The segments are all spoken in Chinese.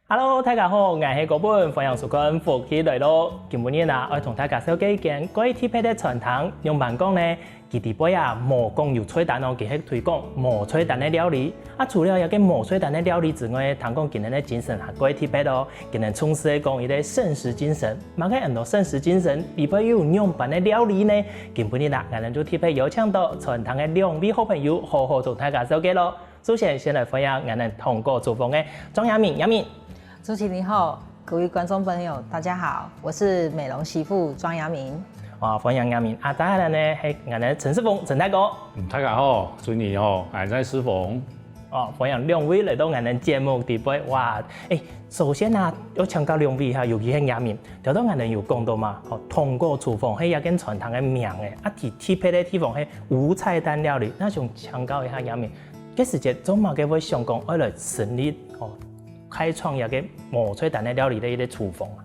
Hello， 大家好，我是高本，歡迎收看福氣來咯。今日呢，我同大家紹介一件關於鐵皮的傳統。用辦講呢，佢哋杯啊無講有菜單哦，佢係推廣無菜單的料理。除了有個無菜單的料理之外，談講今日的精神係關於鐵皮咯。今日從事講伊個盛食精神，嘛個很多盛食精神，裡邊有用辦的料理呢。今日呢，我哋就鐵皮邀請到傳統的兩位好朋友，好好同大家紹介咯。首先，先來分享我哋同過廚房的莊雅敏，雅敏。主持人好，各位觀眾朋友，大家好，我是美容媳婦莊雅敏。歡迎雅敏。再來呢係我哋陳師傅，陳大哥。大家好，祝你好，我係師傅。歡迎兩位來到我哋節目地位。哇，首先啊，要請教兩位哈，尤其係雅敏，頭先我哋有講到嘛，通過廚房係一間傳統嘅名嘅，鐵皮的地方係無菜單料理。那想請教一下雅敏，幾時節做乜嘅會想講要來成立開創一個無菜單的料理的一個廚房啊？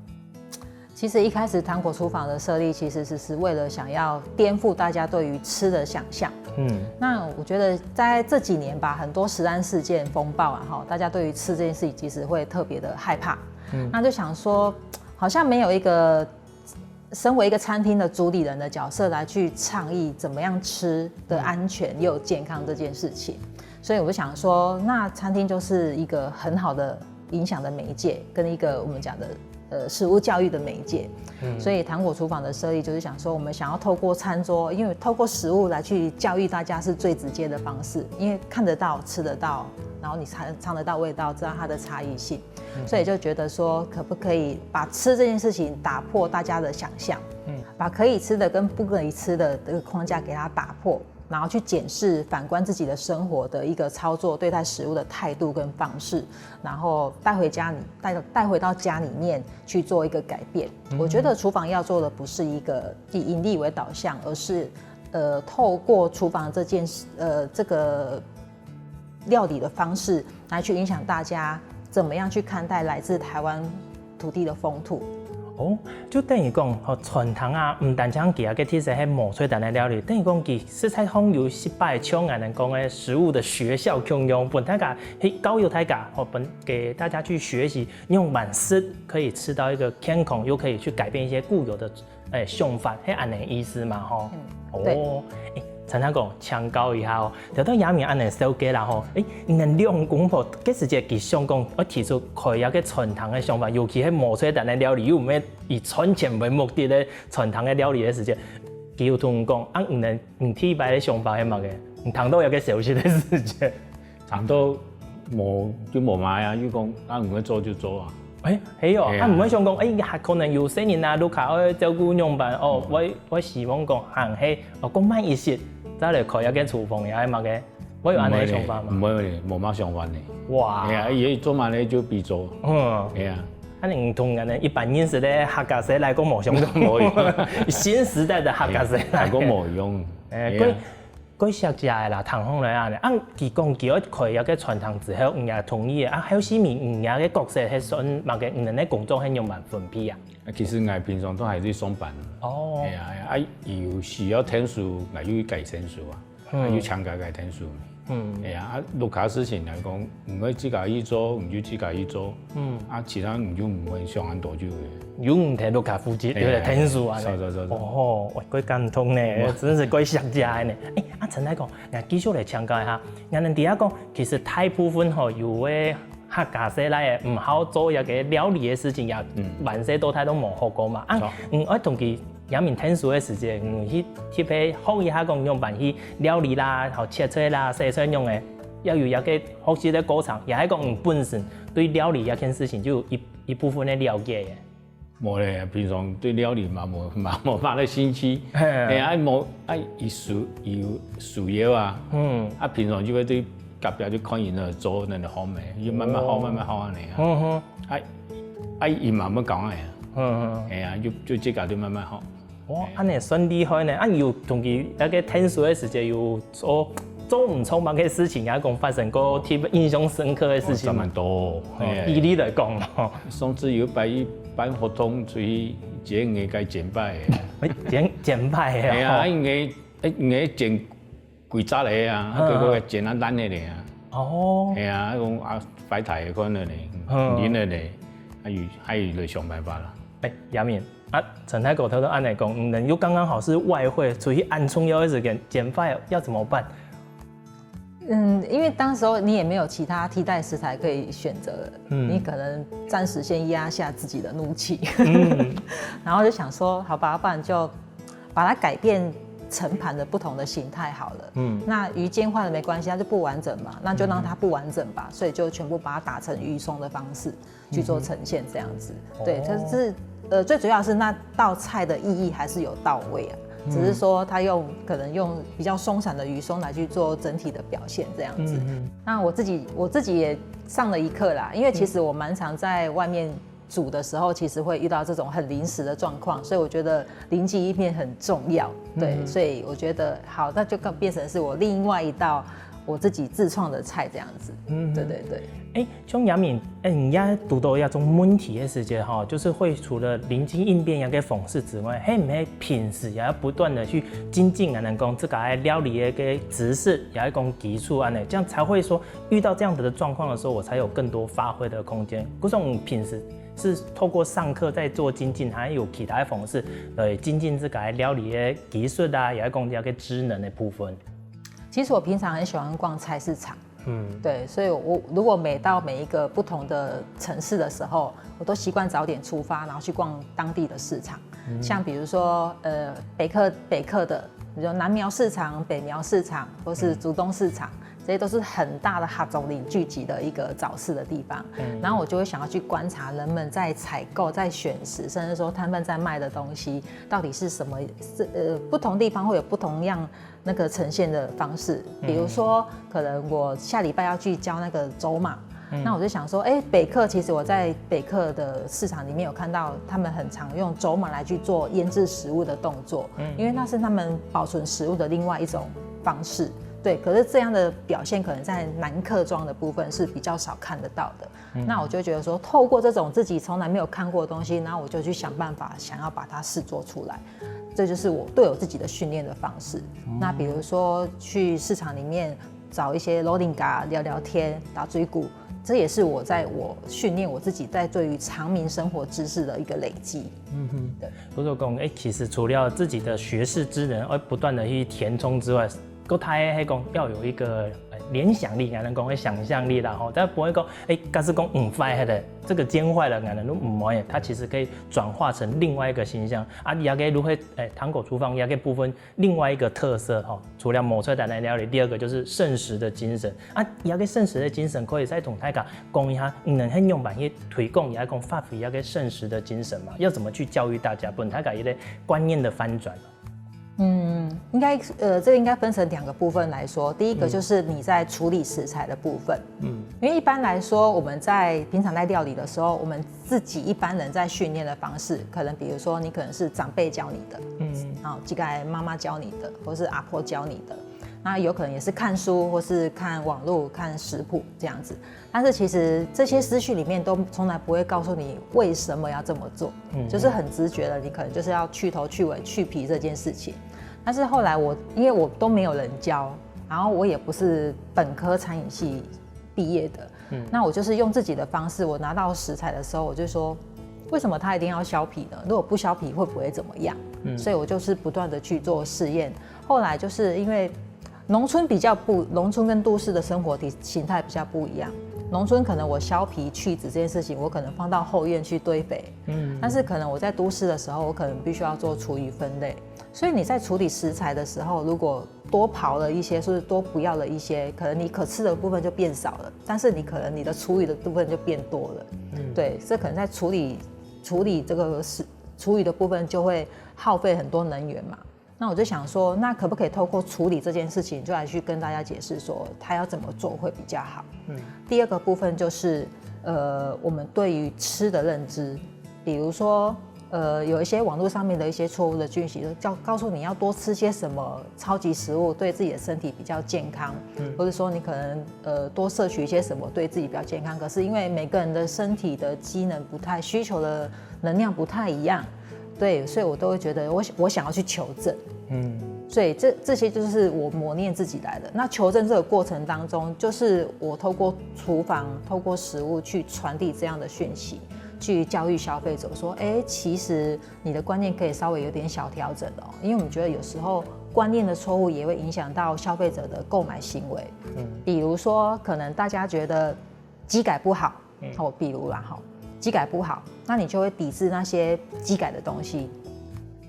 其實一開始糖果廚房的設立，其實是為了想要顛覆大家對於吃的想象。那我覺得在這幾年吧，很多食安事件風暴啊，大家對於吃這件事情其實會特別的害怕。那就想說，好像沒有一個身為一個餐廳的主理人的角色來去倡議怎麼樣吃的安全又健康這件事情。所以我就想說，那餐廳就是一個很好的影響的媒介，跟一個我們講的食物教育的媒介。所以糖果廚房的設立就是想說，我們想要透過餐桌，因為透過食物來去教育大家是最直接的方式，因為看得到、吃得到，然後你嘗得到味道，知道它的差異性。所以就覺得說，可不可以把吃這件事情打破大家的想象，把可以吃的跟不可以吃的這個框架給它打破。然後去檢視、反觀自己的生活的一個操作、對待食物的態度跟方式，然後帶回到家裡面去做一個改變。我覺得廚房要做的不是一個以盈利為導向，而是透過廚房這件事這個料理的方式來去影響大家怎麼樣去看待來自台灣土地的風土。就等於講，傳統啊，唔單講佢個其實係無菜單的料理，等於講佢食材方有失敗，像我哋講嘅食物的學校教育，本大家去教育大家，本給大家去學習，用慢食可以吃到一個健康，又可以去改變一些固有的想法，係安尼意思嘛，吼。陳大哥請教一下哦，就當雅敏安尼紹介啦吼，你哋兩公婆幾時節佢想講，我提出開一個傳統的想法，尤其係無菜單的料理，又唔係以賺錢為目的的傳統的料理的時節，佢有同講，唔提白的想法係乜嘅？唔談到有個小事的時節，談到冇買啊，要講唔會做就做啊。係哦，唔會想講，可能有些人啊，都靠照顧用辦哦，我希望講行起，講慢一些。再來開一間廚房又係乜嘅？我有安尼想法嘛？唔會，冇乜想法嘅。哇！係啊，嘢做慢咧就必做。係啊。可能同人哋一般認識的客家社來講冇相同，冇用。新時代的客家社來講冇用。佢食食嘅啦，糖烘嚟啊！佢講佢要開一個傳統之後，唔也同意啊！還有市民唔也嘅角色係算乜嘅？唔人哋工作係用辦分批啊？其實我平常都係去上班。係啊，有時要天數，我要改天數啊，要強改天數。係啊，錄卡事情嚟講，唔會自家去做，唔要自家去做。其他唔要唔會上很多就嘅。有唔睇錄卡負責，要嚟天數啊？喂，佢咁通呢，真是鬼食食嘅呢。陳大哥，我繼續來請教一下，我哋第一講，其實大部分有嘅客家社來嘅唔好做一個料理嘅事情，也萬世到態都冇學過嘛。我同佢雅敏天數嘅時節，去特別學一下講用辦去料理啦，然後切菜啦、洗菜用嘅，要有一個學習的過程，也係講本身對料理一件事情就有一部分的了解嘅。冇咧，平常對料理嘛冇乜咧興趣，冇需要啊。平常就會對隔壁就看人哋做人哋好味，要慢慢學安尼啊。伊慢慢講嘅，就自家就慢慢學。安尼算厲害呢！又同佢一個天數嘅時節，又做唔錯乜嘅事情，也講發生過特別印象深刻嘅事情。咁多，以你來講咯。上次有辦活動，所以這個該簡擺嘅。簡擺嘅。係啊，應該簡規則嚟啊，佢個簡單啲嚟啊。哦，係啊，講啊擺台嘅可能咧，恁的咧，還有就想辦法啦。亞敏啊，陳太狗他都按來講，又剛剛好是外燴，所以暗蔥要一直減廢，要怎麼辦？因為當時候你也沒有其他替代食材可以選擇了，你可能暫時先壓下自己的怒氣，然後就想說，好吧，不然就把它改變成盤的不同的形態好了。那魚煎壞了沒關係，它就不完整嘛，那就讓它不完整吧，所以就全部把它打成魚鬆的方式去做呈現，這樣子。對，就是最主要的是那道菜的意義還是有到位啊。只是說他可能用比較鬆散的魚鬆來去做整體的表現這樣子。那我自己也上了一課啦，因為其實我蠻常在外面煮的時候，其實會遇到這種很臨時的狀況，所以我覺得靈機一變很重要。對，所以我覺得好，那就變成是我另外一道我自己自創的菜這樣子。對對對。像亞敏，你要讀到一種問題的時間哈，就是會除了臨機應變嘅方式之外，還唔平時也要不斷的去精進啊，能講這個料理嘅知識，也要講技術啊，這樣才會說遇到這樣子的狀況的時候，我才有更多發揮的空間。不是我們平時是透過上課在做精進，還有其他的方式來精進這個料理嘅技術啊，也要講這個職能的部分。其實我平常很喜歡逛菜市場。對，所以我如果每到每一個不同的城市的時候，我都習慣早點出發，然後去逛當地的市場。像比如說北客的，比如說南苗市場、北苗市場，或是竹東市場，這些都是很大的哈總林聚集的一個早市的地方。然後我就會想要去觀察人們在採購、在選食，甚至說他們在賣的東西到底是什麼。不同地方會有不同樣那個呈現的方式，比如說，可能我下禮拜要去教那個走馬，那我就想說，北客其實我在北客的市場裡面有看到，他們很常用走馬來去做醃製食物的動作，因為那是他們保存食物的另外一種方式。對，可是這樣的表現可能在南客莊的部分是比較少看得到的。那我就覺得說，透過這種自己從來沒有看過的東西，然後我就去想辦法，想要把它試做出來。這就是我對我自己的訓練的方式。那比如說去市場裡面找一些老人家聊聊天、打嘴鼓，這也是我訓練我自己在對於常民生活知識的一個累積。對。不是講，其實除了自己的學識知能而不斷的去填充之外，他還講要有一個聯想力，俺能講想象力啦，但不會講假使講壞的這個煎壞了，俺能都唔會，它其實可以轉化成另外一個形象啊。也給如何堂口廚房也給部分另外一個特色哈，除了某菜單來料理，第二個就是剩食的精神啊。也給剩食的精神可以在同大家講一下，能很用版去推廣，也講發揮也給剩食的精神嘛，要怎麼去教育大家，不然大家一個觀念的翻轉。應該這個應該分成兩個部分來說。第一個就是你在處理食材的部分，因為一般來說我們在平常在料理的時候，我們自己一般人在訓練的方式，可能比如說你可能是長輩教你的，然後這個媽媽教你的，或是阿婆教你的，那有可能也是看書或是看網絡、看食譜這樣子。但是其實這些資訊裡面都從來不會告訴你為什麼要這麼做，就是很直覺的，你可能就是要去頭去尾去皮這件事情。但是後來因為我都沒有人教，然後我也不是本科餐飲系畢業的，那我就是用自己的方式，我拿到食材的時候，我就說，為什麼它一定要削皮呢？如果不削皮會不會怎麼樣？所以我就是不斷的去做試驗。後來就是因為農村跟都市的生活形態比較不一樣。農村可能我削皮去籽這件事情，我可能放到後院去堆肥，但是可能我在都市的時候，我可能必須要做廚餘分類。所以你在處理食材的時候，如果多刨了一些，或是多不要了一些，可能你可吃的部分就變少了，但是你可能你的廚餘的部分就變多了。對，這可能在處理這個廚餘的部分就會耗費很多能源嘛。那我就想說，那可不可以透過處理這件事情，就來去跟大家解釋說，他要怎麼做會比較好。第二個部分就是我們對於吃的認知，比如說有一些網絡上面的一些錯誤的訊息，告訴你要多吃些什麼超級食物，對自己的身體比較健康，或者說你可能多攝取一些什麼對自己比較健康。可是因為每個人的身體的機能不太，需求的能量不太一樣，對，所以我都會覺得我想要去求證。所以這些就是我磨練自己來的。那求證這個過程當中，就是我透過廚房、透過食物去傳遞這樣的訊息，去教育消費者說，其實你的觀念可以稍微有點小調整哦，因為我們覺得有時候觀念的錯誤也會影響到消費者的購買行為。比如說可能大家覺得基改不好，比如啦基改不好，那你就會抵制那些基改的東西。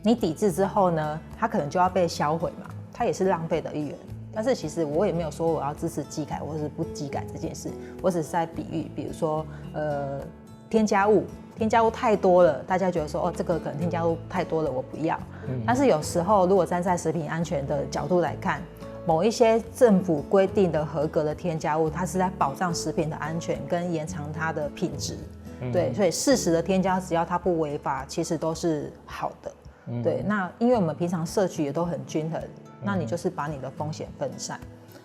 你抵制之後呢，它可能就要被銷毀嘛，它也是浪費的一員。但是其實我也沒有說我要支持基改或是不基改這件事，我只是在比喻，比如說添加物太多了，大家覺得說這個可能添加物太多了，我不要。但是有时候如果站在食品安全的角度來看，某一些政府規定的合格的添加物，它是在保障食品的安全跟延長它的品質。对，所以適时的添加，只要它不違法，其實都是好的。对，那因为我們平常攝取也都很均衡，那你就是把你的風險分散，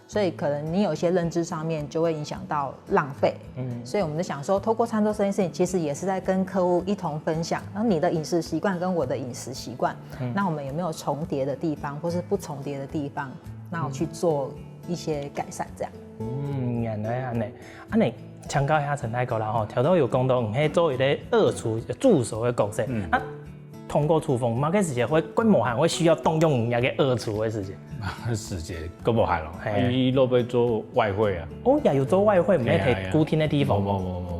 所以可能你有一些認知上面就會影響到浪費。所以我們就想說，透過餐桌這件事情，其實也是在跟客戶一同分享，然後你的飲食習慣跟我的飲食習慣，那我們有沒有重疊的地方，或是不重疊的地方，那我去做一些改善，這樣。原來安尼。請教一下陳太哥啦，條到有講到係作為咧二廚助手的角色，通過廚房，某個時間會規模還會需要動用人家嘅二廚的時間。時間咁無係咯，伊落去做外燴啊。也有做外燴，唔係喺固定的地方。冇，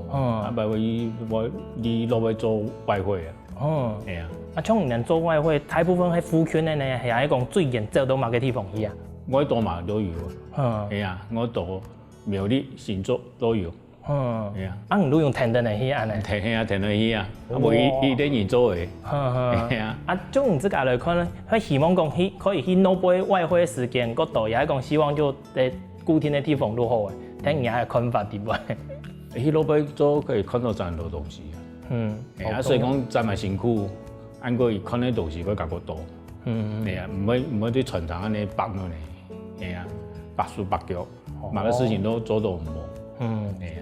唔係伊落去做外燴啊。係啊。像你做外燴，大部分喺附近的呢，係喺講最遠走到某個地方去啊。我度嘛都有。係啊，我度苗栗、新竹都有。係啊，唔都用停頓嚟去安尼，停頓去啊，無伊咧研做誒，係啊，從你自家來看咧，佢希望講可以去攞杯外燴時間嗰度，也係講希望就喺固定的地方都好誒，聽人家嘅看法點樣？去攞杯做可以看到真多東西啊，係啊，所以講真係辛苦，按個伊看啲東西佢較個多，係啊，唔會啲傳統安尼白咗呢，係啊，白手白腳，乜個事情都做到唔好。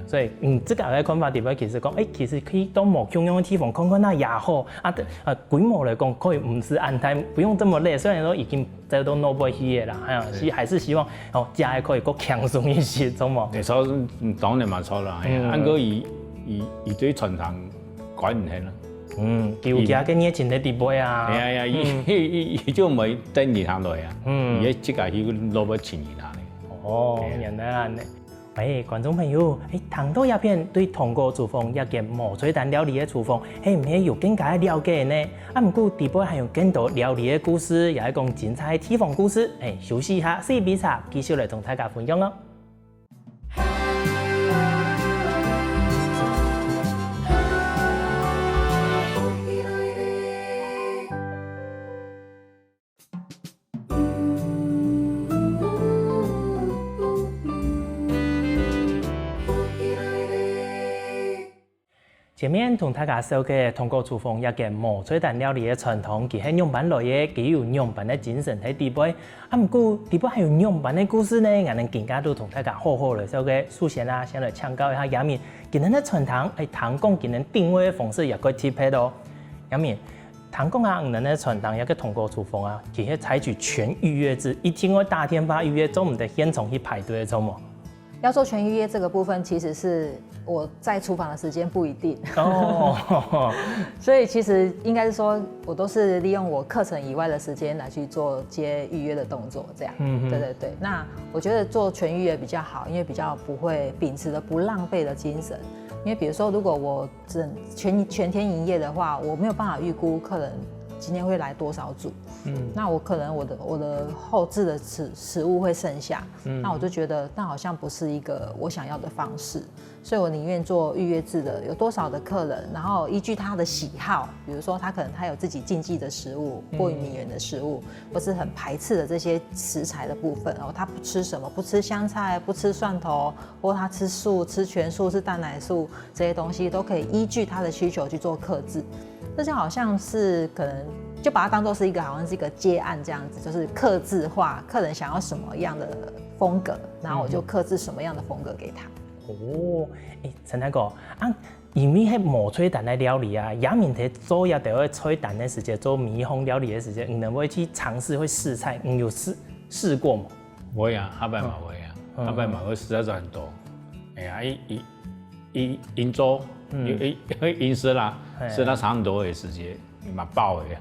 所以這個嘅看法點樣？其實講，其實可以到某中央的地方看看那也好規模來講可以唔是安泰，不用這麼累。雖然說已經走到諾貝去的啦，還是希望家還可以更輕鬆一些，懂冇？對，所以當然冇錯啦。按個伊對傳統改唔起啦。叫家嘅熱情喺地杯啊。係啊，伊就唔會等二行來啊。伊即個去諾貝前二行嚟。原來係。觀眾朋友，談到鴉片對通過廚房一件無水蛋料理的廚房，唔係有更加了解呢？不過底部還有更多料理的故事，也係講精彩地方故事。休息一下，試比茶，繼續來同大家分享哦。前面同大家說嘅通過廚房一件無水蛋料理嘅傳統，佢係樣板來嘅，佢有樣板嘅精神喺底部。不過底部還有樣板嘅故事呢，我哋更加都同大家好好來說嘅。首先啦，先來請教一下亞明，今日嘅傳統係談講今日定位嘅方式也可以貼配到。亞明，談講啊，我哋嘅傳統一個通過廚房啊，佢係採取全預約制，一定要打電話預約，做唔得現場去排隊做麼？要做全預約這個部分，其實是我在廚房的時間不一定所以其實應該是說，我都是利用我課程以外的時間來去做接預約的動作，這樣。對。那我覺得做全預約比較好，因為比較不會秉持着不浪費的精神。因為比如說，如果我全天營業的話，我沒有辦法預估客人今天會來多少組，那我可能我的後製的食物會剩下，那我就覺得那好像不是一個我想要的方式，所以我寧願做預約制的，有多少的客人，然後依據他的喜好，比如說他可能他有自己禁忌的食物，過於敏源的食物，或是很排斥的這些食材的部分，然後他不吃什麼，不吃香菜，不吃蒜頭，或他吃素，吃全素，吃蛋奶素，這些東西都可以依據他的需求去做客製。這就好像是可能就把它當作是一個好像是一個接案這樣子，就是客製化，客人想要什麼樣的風格，然後我就客製什麼樣的風格給他。陳大哥，因為迄無吹蛋的料理啊，陽明在做也得會吹蛋的時間，做米烘料理的時間，你能不會去嘗試會試菜？你有試過嗎？會啊，阿伯嘛會啊，阿伯嘛會試在很多。哎呀，因做，因食啦，食到差不多的時間，嘛飽的呀。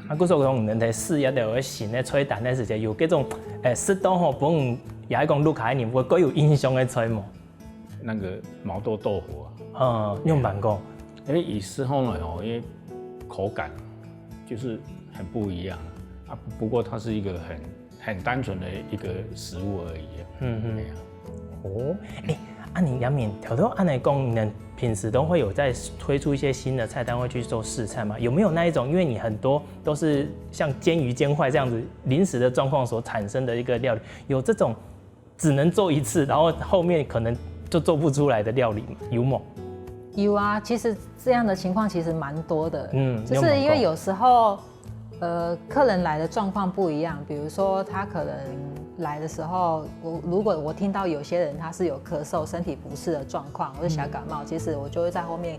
啊，故說講唔能在試也得會新的吹蛋的時間，有這種適當吼，本也係講陸卡你會各有印象的吹嗎？那個毛豆豆腐啊，用板工，因為以時候呢，因為口感就是很不一樣啊。不過它是一個很單純的一個食物而已。你陽明頭頭按來講，你們平時都會有在推出一些新的菜單，會去做試菜嗎？有沒有那一種，因為你很多都是像煎魚煎壞這樣子臨時的狀況所產生的一個料理，有這種只能做一次，然後後面可能就做不出來的料理嗎？有嗎？有啊，其實這樣的情況其實蠻多的，就是因為有時候，客人來的狀況不一樣，比如說他可能來的時候，如果我聽到有些人他是有咳嗽、身體不適的狀況或者小感冒，其實我就會在後面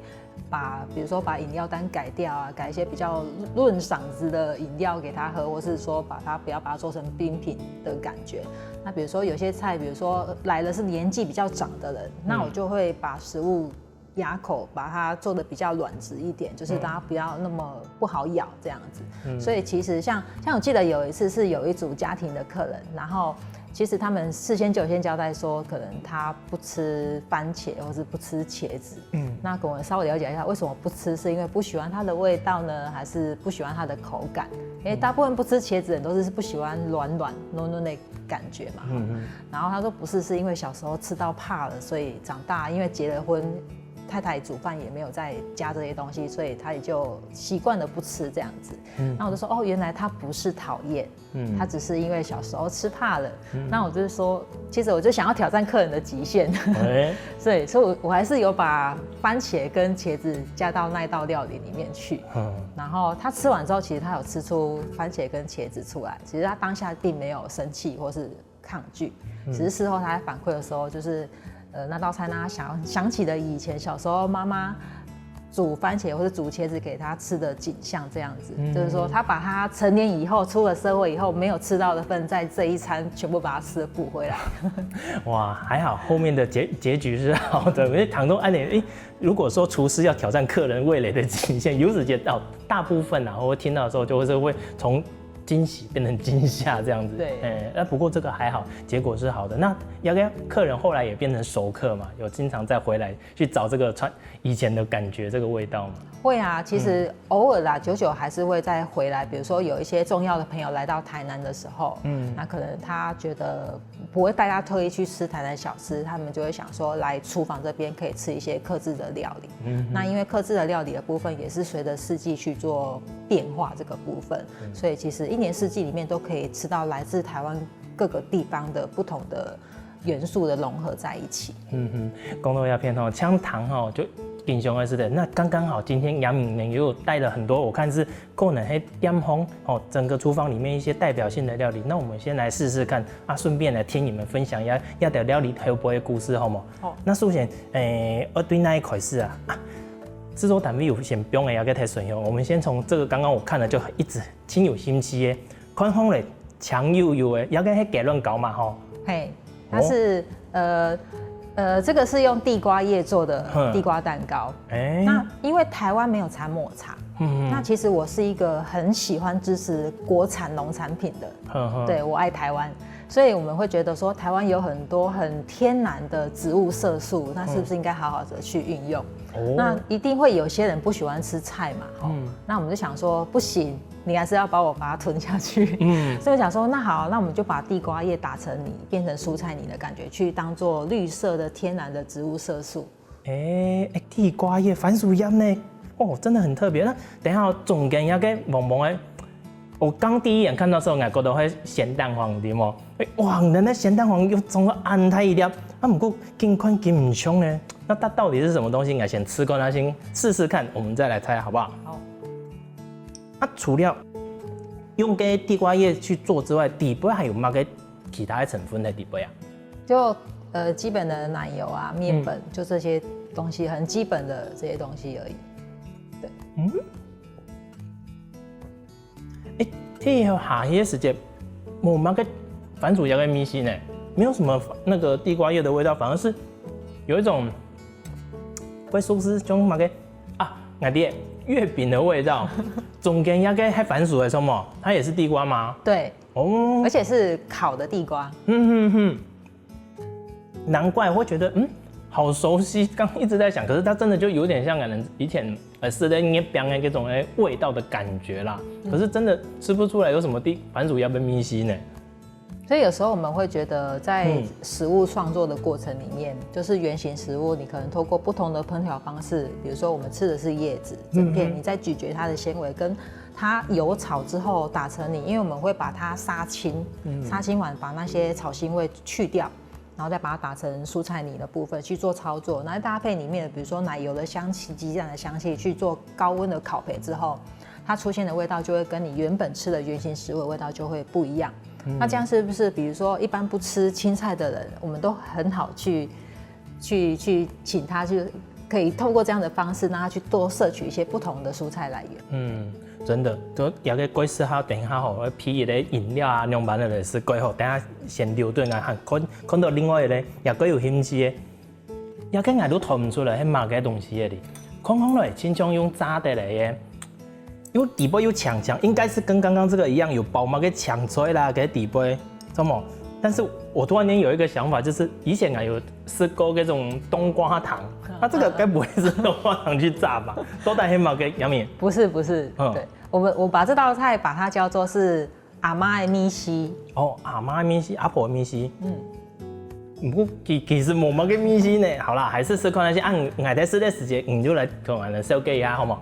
比如說把飲料單改掉啊，改一些比較潤嗓子的飲料給他喝，或是說不要把它做成冰品的感覺。那比如說有些菜，比如說來的是年紀比較長的人，那我就會把食物牙口把它做的比較軟質一點，就是大家不要那麼不好咬這樣子。所以其實像我記得有一次是有一組家庭的客人，然後其實他們事先就先交代說，可能他不吃番茄或是不吃茄子。那跟我稍微了解一下，為什麼不吃？是因為不喜歡它的味道呢，還是不喜歡它的口感？因為大部分不吃茄子的人都是不喜歡軟嫩的感覺嘛。然後他說不是，是因為小時候吃到怕了，所以長大因為結了婚，太太煮飯也沒有再加這些東西，所以他也就習慣了不吃這樣子。那我就說原來他不是討厭，他只是因為小時候吃怕了。那我就是說，其實我就想要挑戰客人的極限，所以我還是有把番茄跟茄子加到那一道料理裡面去。然後他吃完之後，其實他有吃出番茄跟茄子出來，其實他當下並沒有生氣或是抗拒，只是事後他在反饋的時候就是。那道菜呢，想起了以前小時候媽媽煮番茄或者煮茄子給他吃的景象，這樣子，就是說他把他成年以後出了社會以後沒有吃到的份，在這一餐全部把它吃的補回來。哇，還好後面的結局是好的，因為唐東按理，如果說廚師要挑戰客人味蕾的極限，由此接到大部分啊，我聽到的時候就是會從驚喜變成驚嚇這樣子，對，不過這個還好，結果是好的。那要跟客人後來也變成熟客嘛，有經常再回來去找這個以前的感覺，這個味道嗎？會啊，其實偶爾啦，久久還是會再回來。比如說有一些重要的朋友來到台南的時候，那可能他覺得不會帶他特意去吃台南小吃，他們就會想說來廚房這邊可以吃一些客製的料理。那因為客製的料理的部分也是隨着四季去做變化這個部分，所以其實一年四季裡面都可以吃到來自台灣各個地方的不同的元素的融合在一起。公路鴉片哦，像糖哦就英雄二是的，那剛剛好今天陽明也有帶了很多，我看是可能還點紅哦，整個廚房裡面一些代表性的料理。那我們先來試試看啊，順便來聽你們分享一下料理還有不會故事好嗎？好。那首先我對那一塊是啊。製作單位有先不用的要給太順用，我們先從這個剛剛我看了就一直挺有心機的，寬風的強幼幼的，要跟迄雞卵糕嘛吼。嘿，它是這個是用地瓜葉做的地瓜蛋糕。那因為台灣沒有產抹茶，那其實我是一個很喜歡支持國產農產品的，對，我愛台灣。所以我們會覺得說，台灣有很多很天然的植物色素，那是不是應該好好的去運用？那一定會有些人不喜歡吃菜嘛，那我們就想說，不行，你還是要把它吞下去。所以我想說，那好，那我們就把地瓜葉打成泥，變成蔬菜泥的感覺，去當做綠色的天然的植物色素。地瓜葉番薯葉呢？哦，真的很特別。那等一下中間要給萌萌的。我剛第一眼看到的時候，我覺得會鹹蛋黃對嗎？哇，原來鹹蛋黃又總個安太一粒，不過金款金唔凶呢。那它到底是什麼東西？我先吃過它，先試試看，我們再來猜好不好？好。除了用個地瓜葉去做之外，底部還有沒有其他的成分在底部啊？就基本的奶油啊、麵粉，就這些東西，很基本的這些東西而已。對，這下些時間，我們個番薯葉的米線呢，沒有什麼那個地瓜葉的味道，反而是有一種會說是種嘛個那啲月餅的味道。中間那個還番薯的什麼？它也是地瓜嗎？對，哦，而且是烤的地瓜。難怪會覺得好熟悉，剛一直在想，可是它真的就有點像我們以前吃的捏餅的這種味道的感覺啦。可是真的吃不出來有什麼番薯要被米線呢。所以有時候我們會覺得，在食物創作的過程裡面，就是原型食物，你可能透過不同的烹調方式，比如說我們吃的是葉子整片，你在咀嚼它的纖維，跟它油炒之後打成泥，因為我們會把它殺青，殺青完把那些草腥味去掉。然後再把它打成蔬菜泥的部分去做操作，然後搭配裡面的比如說奶油的香氣、雞蛋的香氣去做高溫的烤焙之後，它出現的味道就會跟你原本吃的原型食物的味道就會不一樣。那這樣是不是比如說一般不吃青菜的人，我們都很好去請他去可以透過這樣的方式讓他去多攝取一些不同的蔬菜來源。真的，都也個貴司好，等一下吼，批一個飲料啊、涼拌的類似貴吼，等下先留頓啊，看到另外一個也個有興趣的，也個我都睇唔出來係乜個東西的哩，看來親像用炸的來的，有底部有牆，應該是跟剛剛這個一樣，有包嘛個牆錐啦，給底部，怎麼？但是我突然間有一個想法，就是以前啊有吃過這種冬瓜糖，那這個該不會是冬瓜糖去炸吧？都帶黑毛給楊敏？不是，對，我把這道菜把它叫做是阿媽的米線。哦，阿媽的米線，阿婆的米線。不過其實冇乜個米線呢。好啦，還是看那些我在吃的時間，你就來跟我們紹介一下好嗎？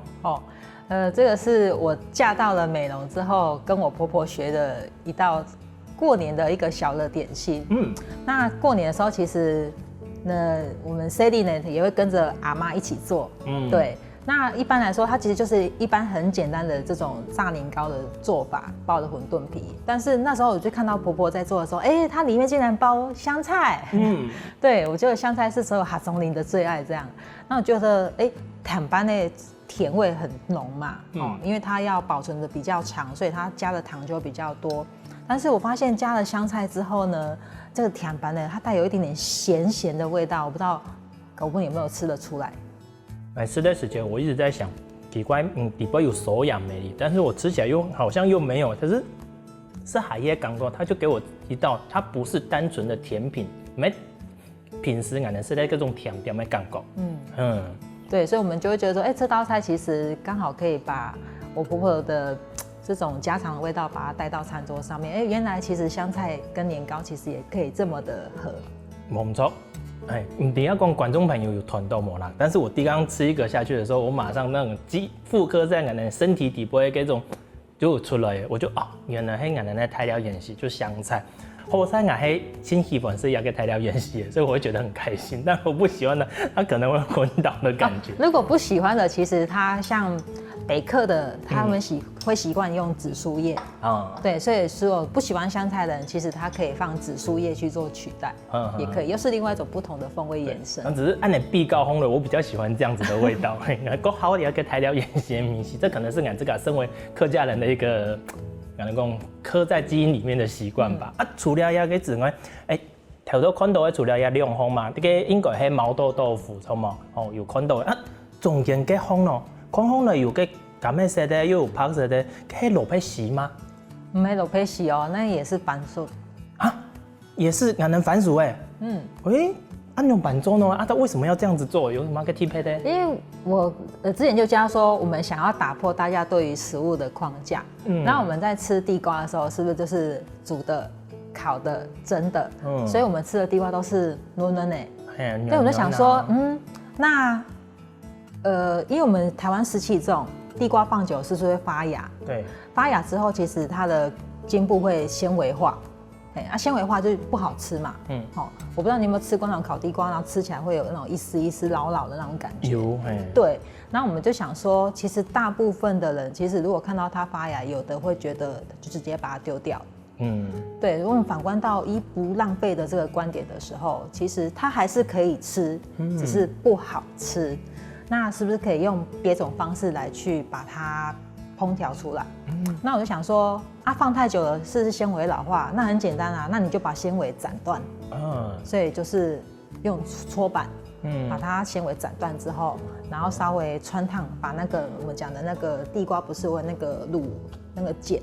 這個是我嫁到了美濃之後，跟我婆婆學的一道過年的一個小的點心。那過年的時候，其實我們 Sally 呢也會跟着阿媽一起做。對。那一般來說，它其實就是一般很簡單的這種炸年糕的做法，包的餛飩皮。但是那時候我就看到婆婆在做的時候，它裡面竟然包香菜。對，我覺得香菜是所有哈中人的最愛這樣。那我覺得，坦班的甜味很濃嘛，因為它要保存的比較長，所以它加的糖就比較多。但是我發現加了香菜之後呢，這個甜班呢，它帶有一點點鹹的味道，我不知道狗公有沒有吃得出來。來吃的時間，我一直在想，奇怪，底部有手養魅力，但是我吃起來好像又沒有，可是海葉感覺，他就給我一道，它不是單純的甜品，沒平時可能是那種甜點的感覺。對，所以我們就會覺得說，這道菜其實剛好可以把我婆婆的這種家常的味道，把它帶到餐桌上面。原來其實香菜跟年糕其實也可以這麼的合。沒錯。你等一下講觀眾朋友有團到沒啦？但是我第剛吃一個下去的時候，我馬上那種複刻在我們身體底部的這種就出來，我就原來是我們的泰料演習，就香菜。後菜我還新喜歡是一個泰料演習，所以我會覺得很開心。但我不喜歡的，它可能會昏倒的感覺。如果不喜歡的，其實它像北客的，他們會習慣用紫蘇葉。對，所以如果不喜歡香菜的人，其實他可以放紫蘇葉去做取代，也可以，又是另外一種不同的風味延伸。只是按點必高烘的，我比較喜歡這樣子的味道。夠好一個泰料演習米線，這可能是俺這個身為客家人的一個。講講刻在基因裡面的習慣吧。除了那個之外，頭都看到的除了那兩方嘛，這個應該係毛豆腐，錯嘛？有看到的。中間個方咯，看方了有個橄欖色的，又有白色的，係蘿蔔絲嗎？不是蘿蔔絲哦，那也是番薯。也是俺的番薯按用板做呢？它為什麼要這樣子做？有什麼個特別的？因為我之前就加說，我們想要打破大家對於食物的框架。那我們在吃地瓜的時候，是不是就是煮的、烤的、蒸的？所以我們吃的地瓜都是嫩嫩的。對，我就想說，那因為我們台灣濕氣重，地瓜放久是不是會發芽？對，發芽之後，其實它的莖部會纖維化。纖維化就不好吃嘛。我不知道你有沒有吃過那種烤地瓜，然後吃起來會有那種一絲一絲老老的那種感覺。有，對。然後我們就想說，其實大部分的人，其實如果看到它發芽，有的會覺得就直接把它丟掉。對，如果我們反觀到一不浪費的這個觀點的時候，其實它還是可以吃，只是不好吃。那是不是可以用別種方式來去把它烹調出來？那我就想說，放太久了是纖維老化，那很簡單啊，那你就把纖維斬斷。所以就是用搓板，把它纖維斩斷之後，然後稍微汆燙，把那個我們講的那個地瓜不是會那個滷那個鹼，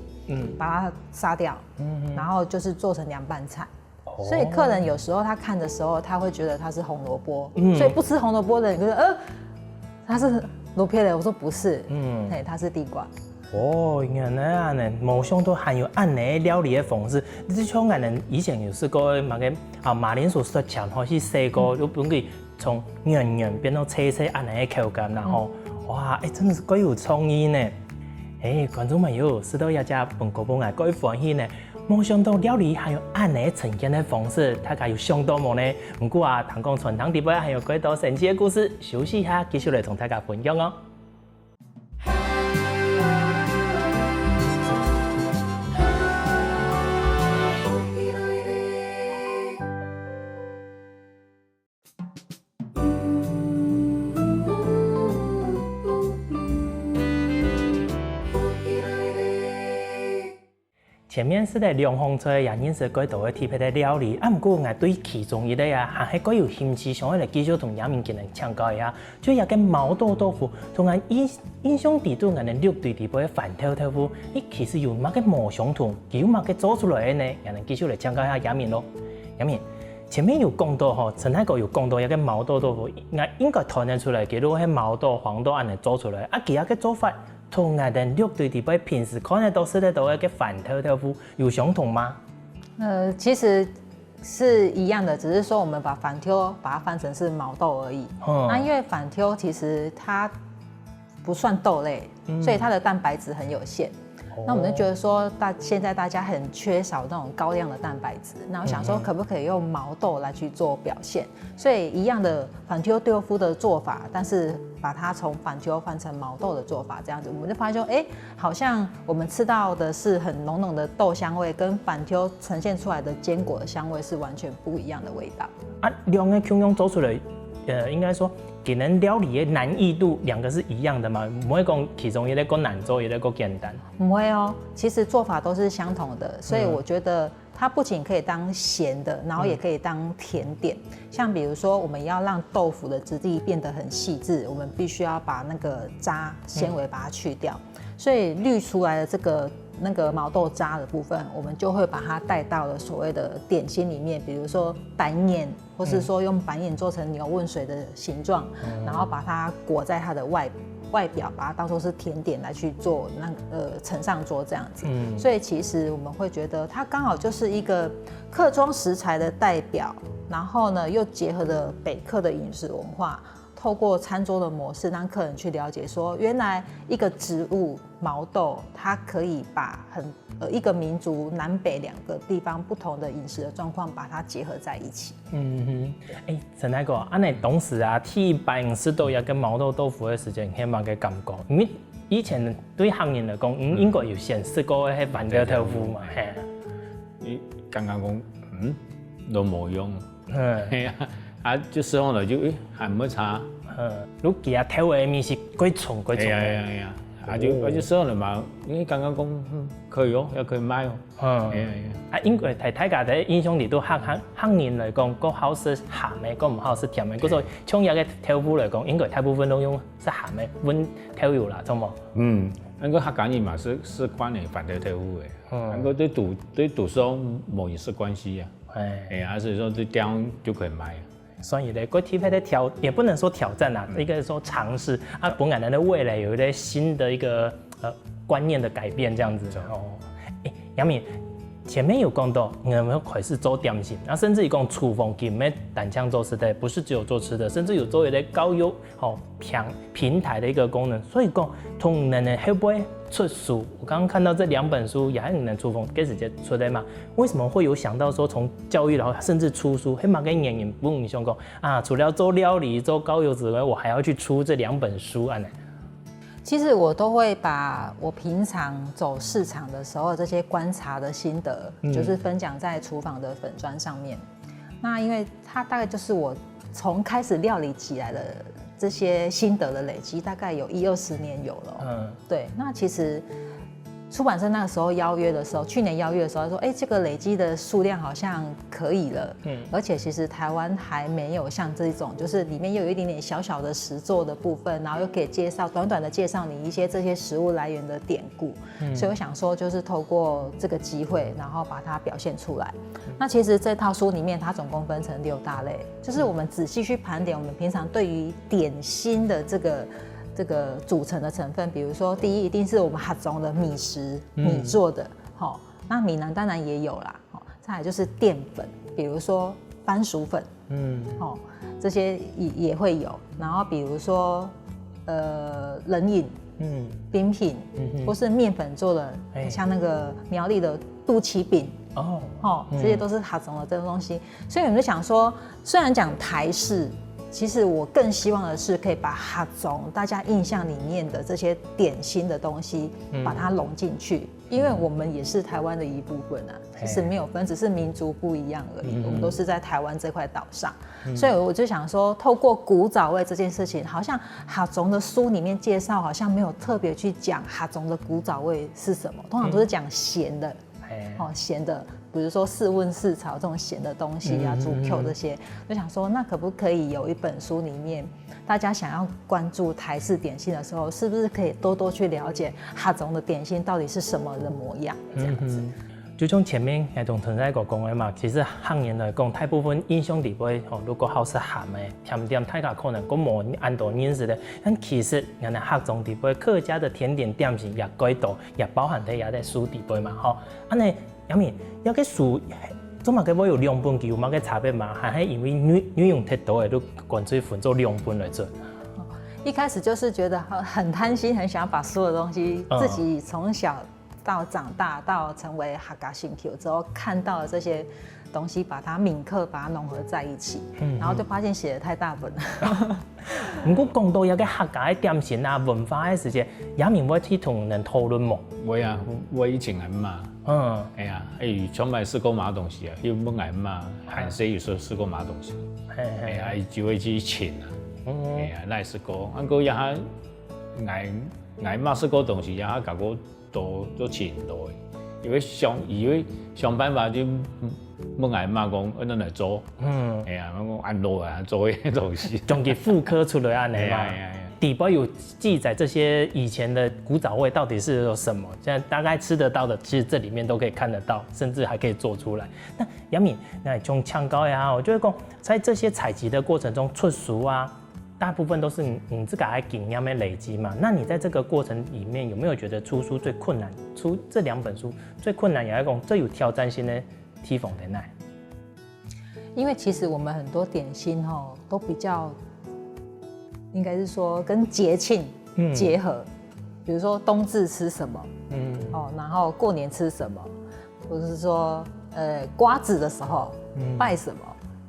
把它殺掉，然後就是做成涼拌菜。所以客人有時候他看的時候，他会覺得它是紅蘿蔔，所以不吃紅蘿蔔的人就說，它是羅片的。我說不是，它是地瓜。原來啊，冇想到還有安尼料理的方式。你像我們以前有試過那個馬鈴薯雪橇，或是西瓜，就本給從圓圓變到切切安尼的口感，然後哇，真的是怪有創意呢。觀眾朋友，試到一家本國本愛怪歡喜呢。冇想到料理還有安尼呈現的方式，大家有想到冇呢？不過談講傳統地位還有幾多神奇的故事，休息一下，繼續來同大家分享哦。前面是在涼風吹，也認識幾道的特別的料理。不過我對其中一個還係幾有興趣，想要來繼續同楊明今人請教一下。就一個毛豆豆腐，同俺印象地都俺的六對地的飯頭豆腐，其實有乜個冇相同，有乜個做出來的呢？也能繼續來請教一下楊明咯。楊明，前面有講到陳太哥有講到一個毛豆豆腐，我應該睇得出來，佢都係毛豆、黃豆安尼做出來，其他個做法。同我們六對地位平時看得到、吃得到的飯頭豆腐有相同嗎？其實是一樣的，只是說我們把飯頭把它翻成是毛豆而已。那因為飯頭其實它不算豆類，所以它的蛋白質很有限。那我們就覺得說，現在大家很缺少那種高量的蛋白質，那我想說，可不可以用毛豆來去做表現？所以一樣的飯頭豆腐的做法，但是把它從飯頭換成毛豆的做法，這樣子我們就發現說，好像我們吃到的是很濃濃的豆香味，跟飯頭呈現出來的堅果的香味是完全不一樣的味道。兩個樣樣做出來，應該說給人料理的難易度兩個是一樣的嘛？不會講其中一個更難做，一個更簡單。不會哦，其實做法都是相同的，所以我覺得它不僅可以當鹹的，然後也可以當甜點。像比如說，我們要讓豆腐的質地變得很細緻，我們必須要把那個渣纖維把它去掉，所以濾出來的那個毛豆渣的部分，我們就會把它帶到了所謂的點心裡面，比如說板眼，或是說用板眼做成牛問水的形狀，然後把它裹在它的外表，把它當作是甜點來去做呈上桌這樣子。所以其實我們會覺得它剛好就是一個客莊食材的代表，然後呢又結合了北客的飲食文化。透過餐桌的模式，讓客人去了解說，原來一個植物毛豆，它可以把一個民族南北兩個地方不同的飲食的狀況，把它結合在一起。陳太哥，你當時替辦吃豆芽跟毛豆豆腐的時間，係乜嘅感覺？因為以前對行業來講，應該有先試過係飯頭豆腐嘛，係。你剛剛講，都冇用。係啊，就時候呢就還沒差。如其他調味面是貴重。就時候了嘛，因為剛剛講可以哦，也可以賣哦。因為大家的印象裡都行業來講，個好是鹹的，個唔好是甜的。嗰個創業嘅豆腐來講，應該大部分都用是鹹的溫豆油啦，錯冇？那個客家人嘛是慣嘅飯頭豆腐嘅，那個對讀書冇飲食關係啊。所以說對這樣就可以賣。所以呢，個特別的也不能說挑戰啦，一個說嘗試本來人的未來有一個新的一個觀念的改變，這樣子。楊明前面有講到，我們開始做點心，甚至於講廚房裡面單槍做吃的，不是只有做吃的，甚至有做一個高優平台的一個功能。所以講，同人會不會出書？我剛剛看到這兩本書，也係你們廚房給直接出的嘛？為什麼會有想到說從教育然後甚至出書？係嘛個原因？不用想講除了做料理、做高優之外，我還要去出這兩本書啊？其實我都會把我平常走市場的時候這些觀察的心得，就是分享在廚房的粉專上面。那因為它大概就是我從開始料理起來的這些心得的累積，大概有10-20年有了。對。那其實出版社那個時候邀約的時候，去年邀約的時候說，這個累積的數量好像可以了。而且其實台灣還沒有像這種，就是裡面又有一點點小小的實作的部分，然後又可以介紹短短的介紹你一些這些食物來源的典故。所以我想說，就是透過這個機會，然後把它表現出來。那其實這套書裡面，它總共分成6大類，就是我們仔細去盤點我們平常對於點心的這個組成的成分，比如說第一一定是我們黑種的米食，米做的，那米呢當然也有啦，再來就是澱粉，比如說番薯粉，這些也會有，然後比如說冷飲，冰品，或是麵粉做的，像那個苗栗的肚臍餅，這些都是黑種的這個東西，所以我們就想說，雖然講台式。其實我更希望的是可以把黑種大家印象裡面的這些點心的東西，把它融進去，因為我們也是台灣的一部分啊，其實沒有分，只是民族不一樣而已，我們都是在台灣這塊島上，所以我就想說，透過古早味這件事情，好像黑種的書裡面介紹好像沒有特別去講黑種的古早味是什麼，通常都是講鹹的，鹹的。比如說四溫四炒這種鹹的東西啊，豬 Q 這些，就想說那可不可以有一本書裡面，大家想要關注台式點心的時候，是不是可以多多去了解黑種的點心到底是什麼的模樣？這樣子。就像前面那種同在個講的嘛，其實漢人來講，大部分印象裡邊，如果好吃鹹的甜點，大家可能講冇按照認識的，但其實人家黑種裡邊客家的甜點點心也幾多，也包含在書裡邊嘛，安尼。亞明，要個書，做嘛個要有兩本，有嘛個差別嘛？還是因為女用太多的，都乾脆分做兩本來做。一開始就是覺得很貪心，很想要把所有東西自己從小到長大到成為客家興趣之後看到的這些東西，把它銘刻，把它融合在一起，然後就發現寫得太大本了。不過講到一個客家的點心啊、文化的事情，亞明我去同人討論冇？會啊，我以前係嘛。從來試過買東西啊，要乜係嘛？韓式有時候試過買東西，就會去請啊，那試過，不過也係買試過東西，也係搞過都請多，因為想辦法就乜係嘛講，按來做，我講按落啊做啲東西，總給復刻出來啊，你嘛。底部有記載這些以前的古早味到底是有什麼？現在大概吃得到的，其實這裡面都可以看得到，甚至還可以做出來。那亞明，那從搶高呀，我覺得講在這些採集的過程中出書啊，大部分都是你自己愛經驗的累積嘛。那你在這個過程裡面有沒有覺得出書最困難？出這2本書最困難，也要講最有挑戰性的地方在哪？因為其實我們很多點心都比較。應該是說跟節慶結合，比如說冬至吃什麼，然後過年吃什麼，或者是說瓜子的時候拜什麼。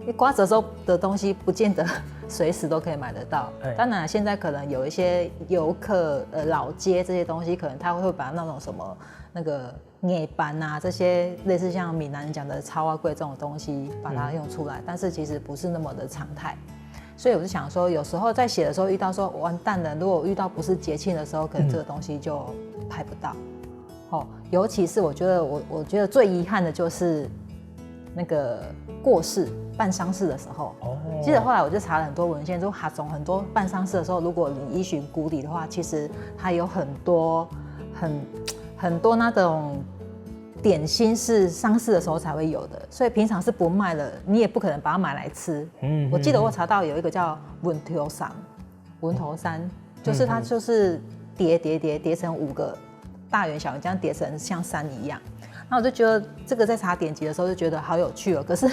因為瓜子的時候的東西不見得隨時都可以買得到，當然現在可能有一些遊客老街這些東西，可能他會把那種什麼那個葉斑啊這些類似像閩南人講的草仔粿這種東西把它用出來，但是其實不是那麼的常態。所以我就想說，有時候在寫的時候遇到說完蛋了，如果遇到不是節慶的時候，可能這個東西就拍不到。尤其是我覺得最遺憾的就是那個過世辦喪事的時候。記得後來我就查了很多文獻，就黑種很多辦喪事的時候，如果你依循古禮的話，其實它有很多那種點心是喪事的時候才會有的，所以平常是不賣的，你也不可能把它買來吃。我記得我查到有一個叫文頭山，就是它就是疊成5個大圓小圓，這樣疊成像山一樣。那我就覺得這個在查典籍的時候就覺得好有趣哦。可是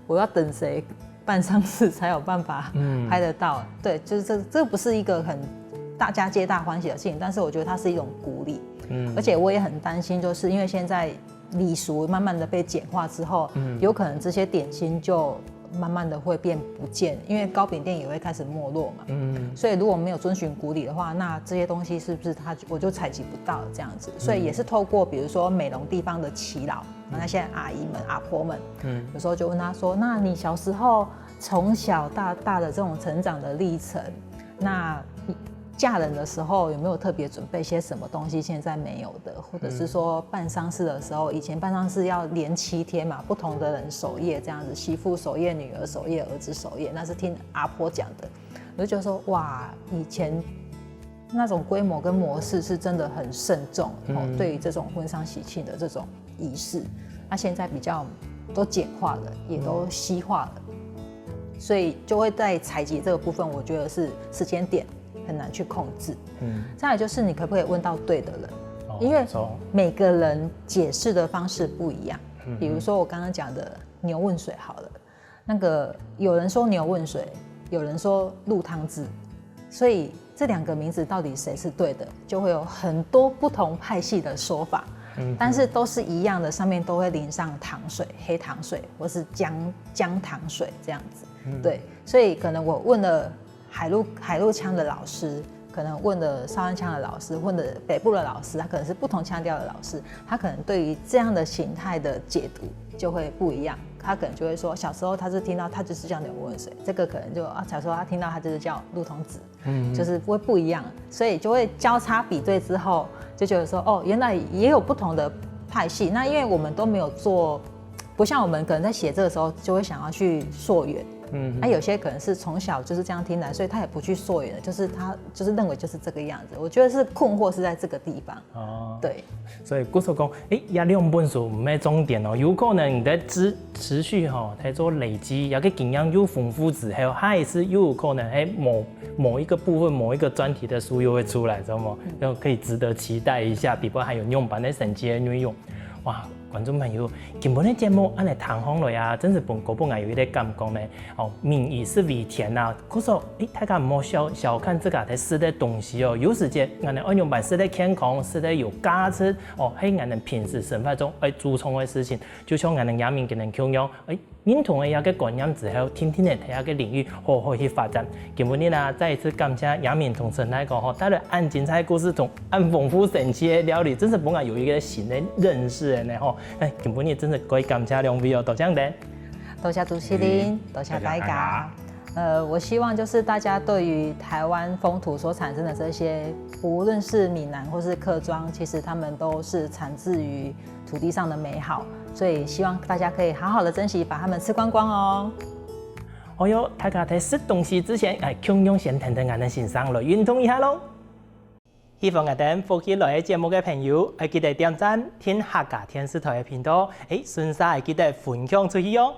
我要等誰辦喪事才有辦法拍得到？對，就是這不是一個很大家皆大歡喜的事情，但是我覺得它是一種鼓勵。而且我也很擔心，就是因為現在禮俗慢慢的被簡化之後，有可能這些點心就慢慢的會變不見，因為糕餅店也會開始沒落嘛。所以如果沒有遵循古禮的話，那這些東西是不是我就採集不到這樣子？所以也是透過比如說美容地方的耆老，那現在阿姨們、阿婆們，有時候就問他說：“那你小時候從小到大的這種成長的歷程，那嫁人的時候有沒有特別準備些什麼東西？現在沒有的，或者是說辦喪事的時候，以前辦喪事要連7天嘛，不同的人守夜這樣子，媳婦守夜、女兒守夜、兒子守夜，那是聽阿婆講的。我就覺得說，哇，以前那種規模跟模式是真的很慎重對於這種婚喪喜慶的這種儀式，那現在比較都簡化了，也都西化了，所以就會在採集這個部分，我覺得是時間點很難去控制。再來就是你可不可以問到對的人，因為每個人解釋的方式不一樣。比如說我剛剛講的牛問水好了，那個有人說牛問水，有人說入湯汁，所以這2個名字到底誰是對的，就會有很多不同派系的說法。但是都是一樣的，上面都會淋上糖水、黑糖水或是姜糖水這樣子。對，所以可能我問了海陸腔的老師，可能問了少安腔的老師，問了北部的老師，他可能是不同腔調的老師，他可能對於這樣的形態的解讀就會不一樣。他可能就會說，小時候他是聽到他就是叫牛問水，這個可能就小時候他聽到他就是叫入湯汁，就是会不一樣，所以就會交叉比对之後，就覺得說哦，原來也有不同的派系。那因為我們都沒有做，不像我們可能在寫這個時候就會想要去溯源。那有些可能是從小就是這樣聽來，所以他也不去溯源的，就是他就是認為就是這個樣子。我覺得是困惑是在這個地方。對。所以故說講，壓2本書唔係重點哦，有可能你在持續在做累積，有個營養又豐富之後，它也是又有可能某一個部分、某一個專題的書又會出來，知道嗎？然後可以值得期待一下，比如還有用版的省級的內容，哇！觀眾朋友，今本的節目按來談紅了呀，真是本有一點感覺呢。民以食為天吶，可是大家唔好小看這個在吃的東西哦。有時間俺們用版吃的健康，吃的有價值哦，喺俺們平時生活中注重的事情，就像俺們亞明給人強調認同的一個觀念之後，天天的睇下個領域好去發展。今本日呢，再一次感謝亞明同陳來講帶來按精彩故事同按豐富神奇的料理，真是本來有一個新的認識呢今本日真是可以感謝2位哦，多謝你，多謝主持人，多謝大家。我希望就是大家對於台灣風土所產生的這些，無論是閩南或是客莊，其實他們都是產自於土地上的美好，所以希望大家可以好好的珍惜，把它們吃光光哦。哦喲，大家在吃東西之前，共用先聽聽俺的欣賞來運動一下嘍。希望我哋歡喜來節目嘅朋友，記得點讚、聽客家電視台嘅頻道，順勢記得分享出去哦。